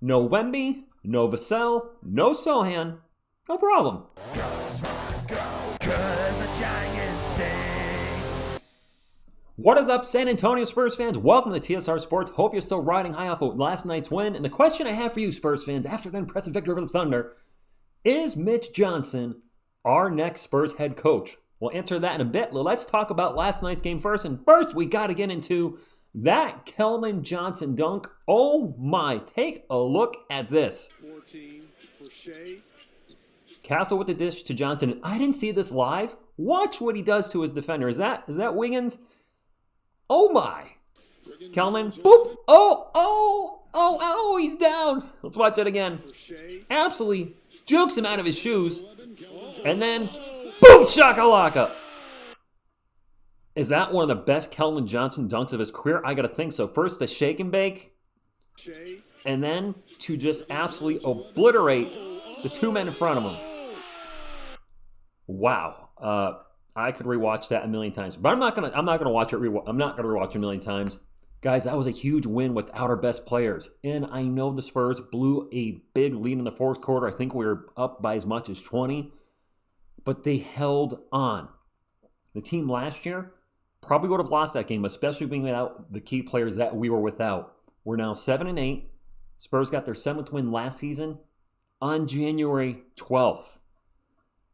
No Wemby, no Vassell, no Sohan. No problem. What is up, San Antonio Spurs fans? Welcome to TSR Sports. Hope you're still riding high off of last night's win. And the question I have for you, Spurs fans, after the impressive victory over the Thunder, is Mitch Johnson our next Spurs head coach? We'll answer that in a bit. Let's talk about last night's game first. And first, we got to get into that Keldon Johnson dunk. Oh my, take a look at this. 14 for Shea. Castle with the dish to Johnson. I didn't see this live. Watch what he does to his defender. Is that Wiggins? Oh my. Keldon. Boop. Oh, he's down. Let's watch it again. Absolutely jukes him out of his shoes. And then, boom, shakalaka. Is that one of the best Keldon Johnson dunks of his career? I got to think so. First, the shake and bake. And then to just absolutely obliterate the two men in front of him. Wow. I could rewatch that a million times, but I'm not gonna watch it. I'm not gonna rewatch it a million times, guys. That was a huge win without our best players, and I know the Spurs blew a big lead in the fourth quarter. I think we were up by as much as 20, but they held on. The team last year probably would have lost that game, especially being without the key players that we were without. We're now 7-8. Spurs got their 7th win last season on January 12th.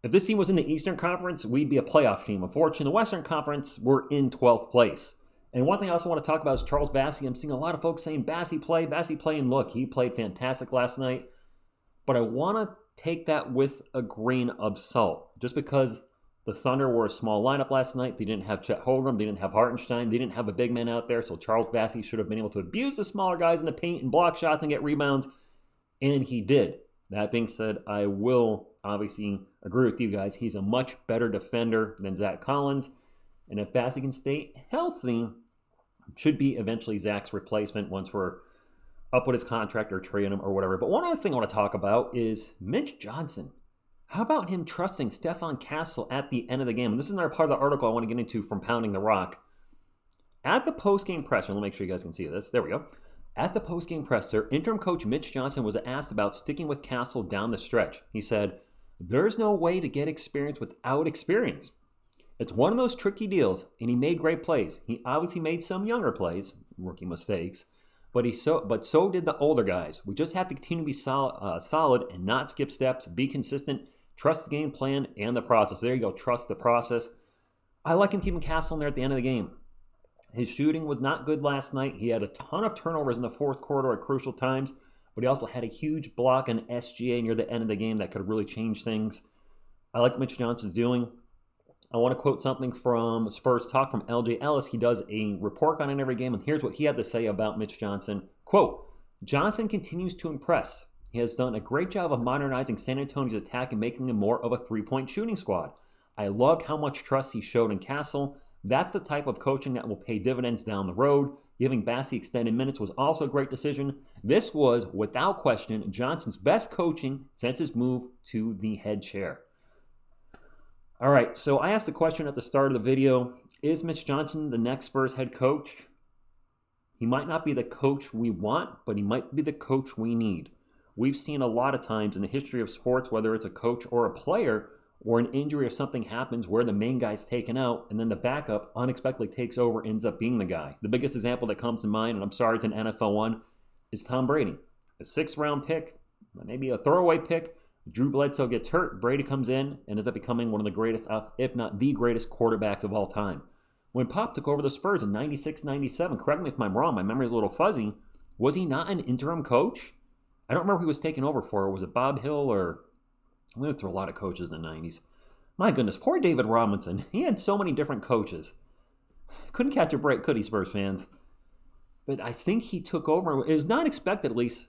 If this team was in the Eastern Conference, we'd be a playoff team. Unfortunately, in the Western Conference, we're in 12th place. And one thing I also want to talk about is Charles Bassey. I'm seeing a lot of folks saying Bassey play, and look, he played fantastic last night. But I want to take that with a grain of salt. Just because the Thunder were a small lineup last night, they didn't have Chet Holmgren, they didn't have Hartenstein, they didn't have a big man out there, so Charles Bassey should have been able to abuse the smaller guys in the paint and block shots and get rebounds, and he did. That being said, I will obviously agree with you guys. He's a much better defender than Zach Collins. And if Bassey can stay healthy, should be eventually Zach's replacement once we're up with his contract or trading him or whatever. But one other thing I want to talk about is Mitch Johnson. How about him trusting Stefan Castle at the end of the game? And this is another part of the article I want to get into from Pounding the Rock. At the post-game presser, let me make sure you guys can see this. There we go. At the post-game presser, interim coach Mitch Johnson was asked about sticking with Castle down the stretch. He said, "There's no way to get experience without experience. It's one of those tricky deals, and he made great plays. He obviously made some younger plays, rookie mistakes, but so did the older guys. We just have to continue to be solid and not skip steps, be consistent, trust the game plan and the process." There you go, trust the process. I like him keeping Castle in there at the end of the game. His shooting was not good last night. He had a ton of turnovers in the fourth quarter at crucial times, but he also had a huge block on SGA near the end of the game that could really change things. I like what Mitch Johnson's doing. I want to quote something from Spurs Talk from LJ Ellis. He does a report on it every game, and here's what he had to say about Mitch Johnson. Quote, "Johnson continues to impress. He has done a great job of modernizing San Antonio's attack and making them more of a three-point shooting squad. I loved how much trust he showed in Castle. That's the type of coaching that will pay dividends down the road. Giving Bassey extended minutes was also a great decision. This was, without question, Johnson's best coaching since his move to the head chair." All right, so I asked the question at the start of the video, is Mitch Johnson the next Spurs head coach? He might not be the coach we want, but he might be the coach we need. We've seen a lot of times in the history of sports, whether it's a coach or a player, or an injury or something happens where the main guy's taken out and then the backup unexpectedly takes over, ends up being the guy. The biggest example that comes to mind, and I'm sorry it's an NFL one, is Tom Brady. A 6th-round pick, maybe a throwaway pick. Drew Bledsoe gets hurt. Brady comes in and ends up becoming one of the greatest, if not the greatest quarterbacks of all time. When Pop took over the Spurs in 96-97, correct me if I'm wrong, my memory's a little fuzzy, was he not an interim coach? I don't remember who he was taking over for. Was it Bob Hill or... We went through a lot of coaches in the 90s. My goodness, poor David Robinson. He had so many different coaches. Couldn't catch a break, could he, Spurs fans? But I think he took over. It was not expected, at least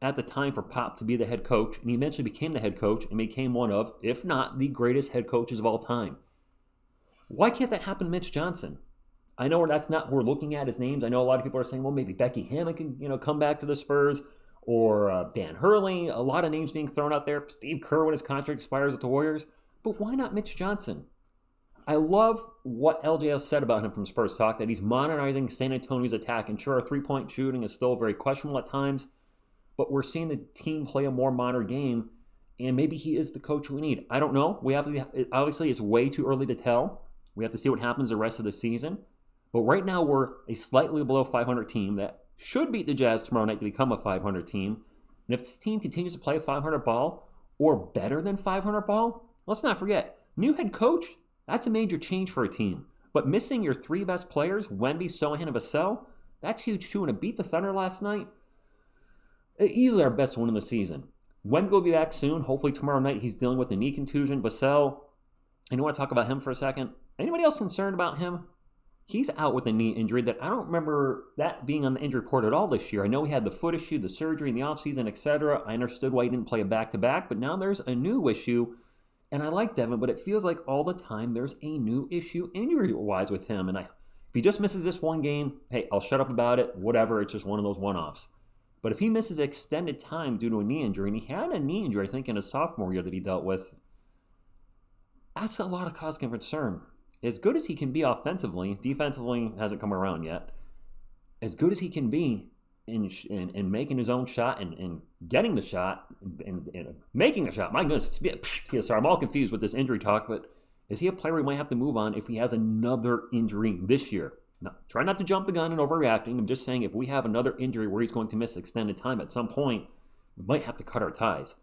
at the time, for Pop to be the head coach. And he eventually became the head coach and became one of, if not the greatest head coaches of all time. Why can't that happen to Mitch Johnson? I know that's not who we're looking at as names. I know a lot of people are saying, well, maybe Becky Hammond can come back to the Spurs. Or Dan Hurley, a lot of names being thrown out there. Steve Kerr when his contract expires with the Warriors. But why not Mitch Johnson? I love what LJL said about him from Spurs Talk, that he's modernizing San Antonio's attack. And sure, three-point shooting is still very questionable at times. but we're seeing the team play a more modern game, and maybe he is the coach we need. I don't know. Obviously, it's way too early to tell. We have to see what happens the rest of the season. But right now, we're a slightly below 500 team that should beat the Jazz tomorrow night to become a 500 team. And if this team continues to play 500 ball or better than 500 ball, let's not forget, new head coach, that's a major change for a team. But missing your three best players, Wemby, Sohan, and Vassell, that's huge too. And to beat the Thunder last night, easily our best win of the season. Wemby will be back soon. Hopefully tomorrow night he's dealing with a knee contusion. Vassell, and you want to talk about him for a second? Anybody else concerned about him? He's out with a knee injury that I don't remember that being on the injury report at all this year. I know he had the foot issue, the surgery in the offseason, etc. I understood why he didn't play a back-to-back, but now there's a new issue. And I like Devin, but it feels like all the time there's a new issue injury-wise with him. And if he just misses this one game, hey, I'll shut up about it, whatever. It's just one of those one-offs. But if he misses extended time due to a knee injury, and he had a knee injury, I think, in his sophomore year that he dealt with, that's a lot of cause for concern. As good as he can be offensively, defensively hasn't come around yet. As good as he can be in making his own shot and getting the shot and making the shot. My goodness, TSR, I'm all confused with this injury talk, but is he a player we might have to move on if he has another injury this year? Now, try not to jump the gun and overreacting. I'm just saying if we have another injury where he's going to miss extended time at some point, we might have to cut our ties.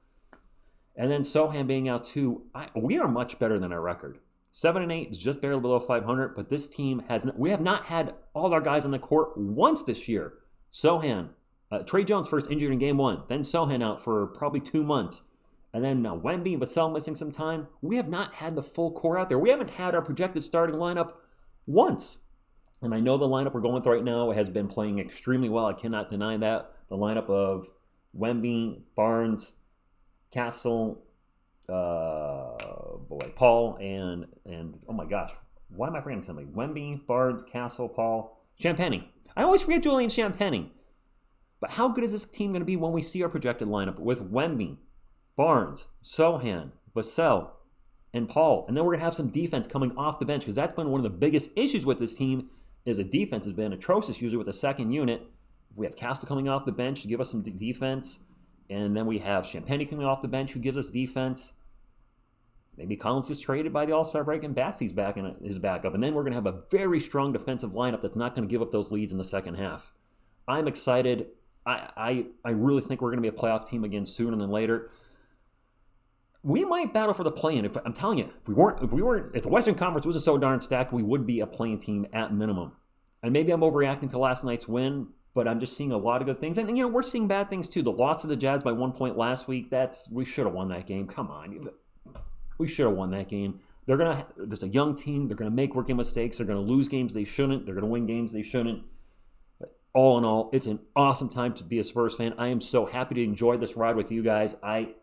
And then Sohan being out too, we are much better than our record. 7-8 is just barely below 500, but this team we have not had all our guys on the court once this year. Sohan, Trey Jones first injured in game 1, then Sohan out for probably 2 months, and then Wemby and Vassell missing some time. We have not had the full core out there. We haven't had our projected starting lineup once. And I know the lineup we're going with right now has been playing extremely well. I cannot deny that. The lineup of Wemby, Barnes, Castle, Paul, and oh my gosh, why am I forgetting something? Wemby, Barnes, Castle, Paul, Champagnie. I always forget Julian Champagnie. But how good is this team going to be when we see our projected lineup with Wemby, Barnes, Sohan, Vassell, and Paul? And then we're going to have some defense coming off the bench because that's been one of the biggest issues with this team is the defense has been atrocious usually with the second unit. We have Castle coming off the bench to give us some defense. And then we have Champagnie coming off the bench who gives us defense. Maybe Collins is traded by the All-Star break and Bassey's back in his backup. And then we're going to have a very strong defensive lineup that's not going to give up those leads in the second half. I'm excited. I really think we're going to be a playoff team again sooner than later. We might battle for the play-in. I'm telling you, if the Western Conference wasn't so darn stacked, we would be a play-in team at minimum. And maybe I'm overreacting to last night's win, but I'm just seeing a lot of good things. And, we're seeing bad things too. The loss of the Jazz by 1 point last week, we should have won that game. Come on. We should have won that game. There's a young team. They're going to make rookie mistakes. They're going to lose games they shouldn't. They're going to win games they shouldn't. But all in all, it's an awesome time to be a Spurs fan. I am so happy to enjoy this ride with you guys. I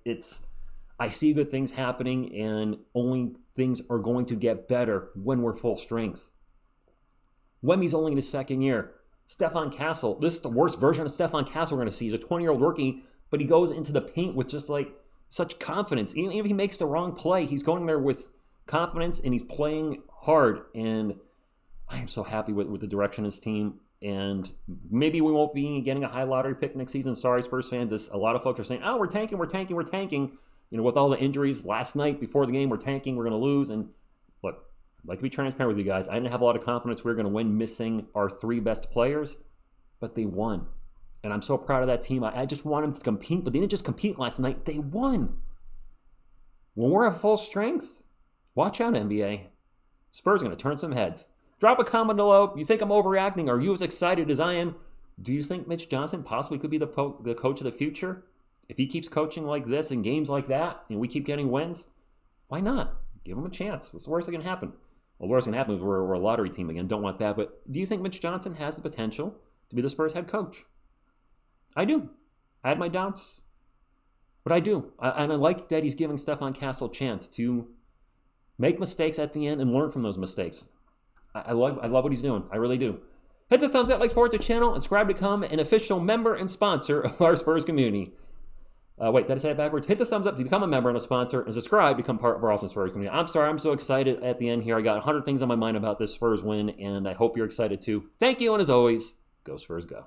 see good things happening, and only things are going to get better when we're full strength. Wemby's only in his second year. Stephon Castle, this is the worst version of Stephon Castle we're going to see. He's a 20-year-old rookie, but he goes into the paint with just such confidence. Even if he makes the wrong play, he's going there with confidence and he's playing hard. And I am so happy with the direction of this team. And maybe we won't be getting a high lottery pick next season. Sorry, Spurs fans. A lot of folks are saying, we're tanking. With all the injuries last night before the game, we're tanking, we're going to lose. And look, I'd like to be transparent with you guys. I didn't have a lot of confidence we were going to win missing our 3 best players, but they won. And I'm so proud of that team. I just want them to compete, but they didn't just compete last night. They won. When we're at full strength, watch out, NBA. Spurs are going to turn some heads. Drop a comment below. You think I'm overreacting? Are you as excited as I am? Do you think Mitch Johnson possibly could be the coach of the future? If he keeps coaching like this in games like that, and we keep getting wins, why not? Give him a chance. What's the worst that can happen? Well, the worst that can happen is we're a lottery team again. Don't want that. But do you think Mitch Johnson has the potential to be the Spurs head coach? I do. I had my doubts, but I do. And I like that he's giving Stephon Castle a chance to make mistakes at the end and learn from those mistakes. I love what he's doing. I really do. Hit the thumbs up, like, support the channel, and subscribe to become an official member and sponsor of our Spurs community. Wait, did I say it backwards? Hit the thumbs up to become a member and a sponsor, and subscribe to become part of our awesome Spurs community. I'm sorry, I'm so excited at the end here. I got 100 things on my mind about this Spurs win, and I hope you're excited too. Thank you, and as always, go Spurs, go.